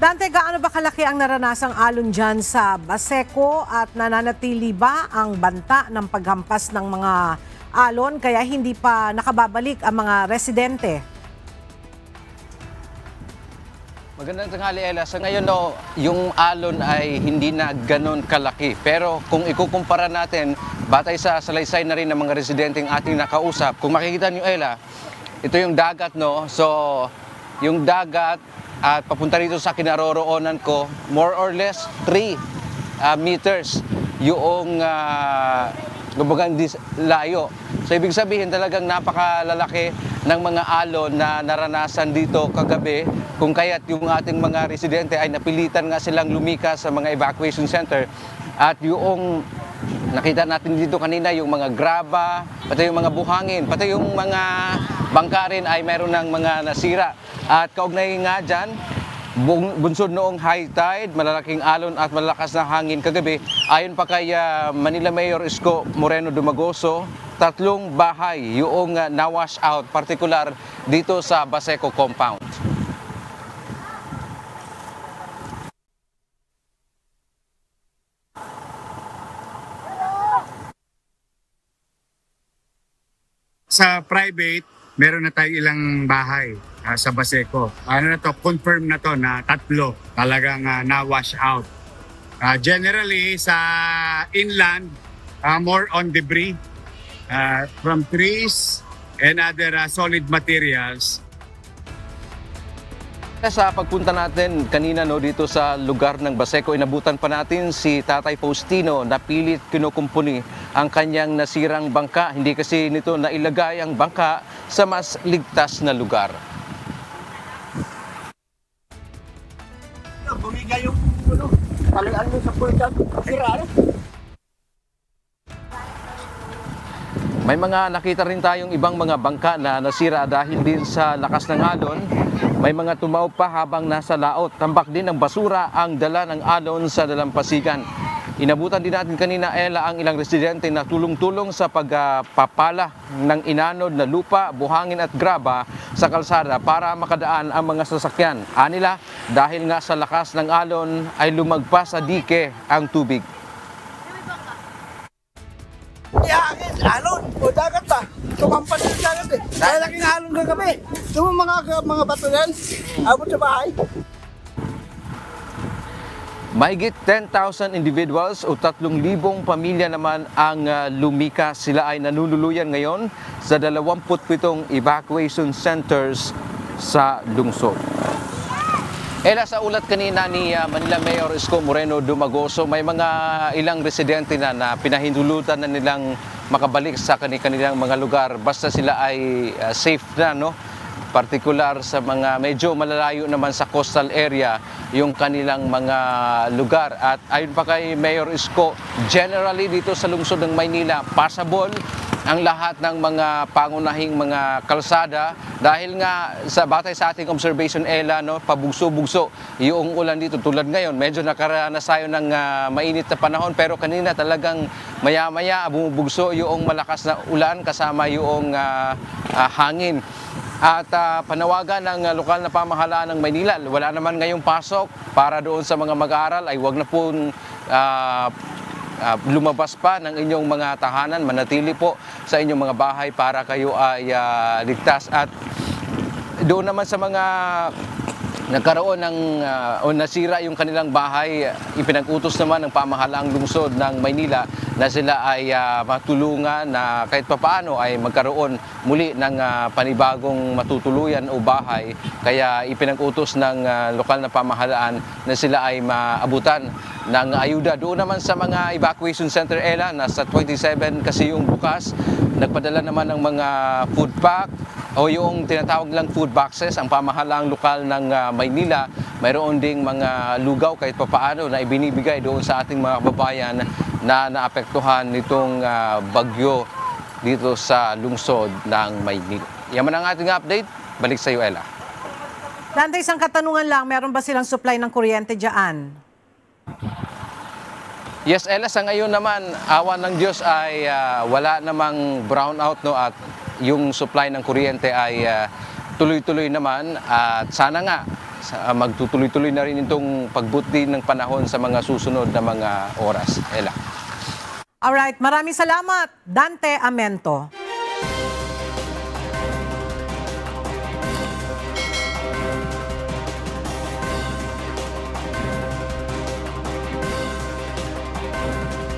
Dante, gaano ba kalaki ang naranasang alon dyan sa Baseco at nananatili ba ang banta ng paghampas ng mga alon kaya hindi pa nakababalik ang mga residente? Magandang tanghali, Ella. Sa ngayon, yung alon ay hindi na ganon kalaki. Pero kung ikukumpara natin, batay sa salaysay na rin ng mga residenteng ating nakausap, kung makikita niyo, Ella, ito yung dagat, no? So, yung dagat at papunta rito sa kinaroroonan ko, more or less 3 meters yung layo. So ibig sabihin talagang napakalalaki ng mga alon na naranasan dito kagabi, kung kaya't yung ating mga residente ay napilitan nga silang lumikas sa mga evacuation center. At yung nakita natin dito kanina, yung mga graba, pati yung mga buhangin, pati yung mga bangka rin ay mayroon ng mga nasira. At kaugnay nga dyan, bunsod noong high tide, malalaking alon at malakas na hangin kagabi. Ayon pa kay Manila Mayor Isko Moreno Dumagoso, 3 bahay yung na-wash out, partikular dito sa Baseco compound. Sa private, meron na tayo ilang bahay sa Baseco. Ano na to, confirm na to na 3 talagang na-wash out. Generally, sa inland, more on debris from trees and other solid materials. Sa pagpunta natin kanina dito sa lugar ng Baseco, inabutan pa natin si Tatay Faustino na pilit kinukumpuni ang kanyang nasirang bangka. Hindi kasi nito nailagay ang bangka sa mas ligtas na lugar. Bumigay yung talagaan mo sa pulkan, sira. May mga nakita rin tayong ibang mga bangka na nasira dahil din sa lakas ng alon. May mga tumaob pa habang nasa laot. Tambak din ng basura ang dala ng alon sa dalampasigan. Inabutan din natin kanina, Ella, ang ilang residente na tulong-tulong sa pagpapala ng inanod na lupa, buhangin at graba sa kalsada para makadaan ang mga sasakyan. Anila, dahil nga sa lakas ng alon ay lumagpas sa dike ang tubig. Ihangin, alon, o dagat ba? Tumampas yung dagat eh. Dahil laking alon kagabi. Yung mga bato yan, abot sa bahay. Mahigit 10,000 individuals o 3,000 pamilya naman ang lumikas. Sila ay nanunuluyan ngayon sa 27 evacuation centers sa lungsod. Ella, sa ulat kanina ni Manila Mayor Isko Moreno Dumagoso, may mga ilang residente na pinahintulutan na nilang makabalik sa kanilang mga lugar basta sila ay safe na, no? Partikular sa mga medyo malalayo naman sa coastal area yung kanilang mga lugar. At ayon pa kay Mayor Isko, generally dito sa lungsod ng Maynila, passable ang lahat ng mga pangunahing mga kalsada dahil nga sa batay sa ating observation, Ella, no, pabugso-bugso yung ulan dito. Tulad ngayon, medyo nakaranas tayo ng mainit na panahon, pero kanina talagang maya-maya bumubugso yung malakas na ulan kasama yung hangin. At panawagan ng lokal na pamahalaan ng Maynila, wala naman ngayong pasok para doon sa mga mag-aaral ay wag na pong lumabas pa ng inyong mga tahanan, manatili po sa inyong mga bahay para kayo ay ligtas. At doon naman sa mga nagkaroon ng o nasira yung kanilang bahay, ipinag-utos naman ng pamahalaang lungsod ng Maynila na sila ay matulungan na kahit papaano ay magkaroon muli ng panibagong matutuluyan o bahay. Kaya ipinag-utos ng lokal na pamahalaan na sila ay maabutan ng ayuda. Doon naman sa mga evacuation center, Ella, nasa 27 kasi yung bukas. Nagpadala naman ng mga food pack o yung tinatawag lang food boxes ang pamahalaang lokal ng Maynila. Mayroon ding mga lugaw kahit papaano na ibinibigay doon sa ating mga kababayan na naapektuhan nitong bagyo dito sa lungsod ng Maynila. Yaman ang ating update. Balik sa iyo, Ella. Dante, isang katanungan lang, meron ba silang supply ng kuryente dyan? Yes, Ella, sa ngayon naman, awa ng Diyos ay wala namang brownout, no, at yung supply ng kuryente ay tuloy-tuloy naman at sana nga magtutuloy-tuloy na rin itong pagbuti ng panahon sa mga susunod na mga oras. Ella. Alright, maraming salamat, Dante Amento.